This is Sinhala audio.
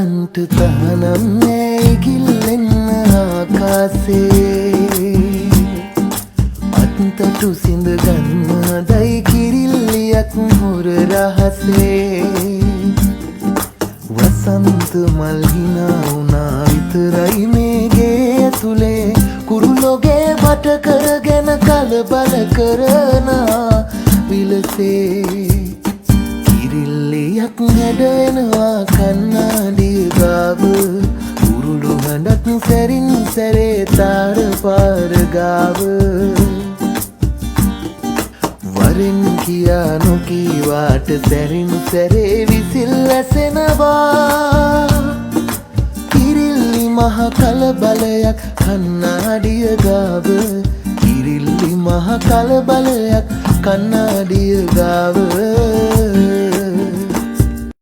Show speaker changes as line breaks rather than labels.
බලන්ට තහනම් නෑ ඉගිල්ලෙන්න ආකාසේ අත්තටු සිඳ ගන්නදයි කිරිල්ලියක් හොර රහසේ වසන්ත මල් හිනා වුණා විතරයි මේ ගේ ඇතුලේ කුරුලෝගේ වට කරගෙන කලබල කරන විලසේ කිරිල්ලියක් හැඩෙනවා කන්නාඩිය ගාව උරුළු හඬක් සැරින් සැරේ තාර පාර ගාව වරින් කියා නොකීවාට සැරින් සැරේ විසිල් ඇසෙනවා කිරිල්ලි මහ කලබලයක් කන්නාඩිය ගාව කිරිල්ලි මහ කලබලයක් කන්නාඩිය ගාව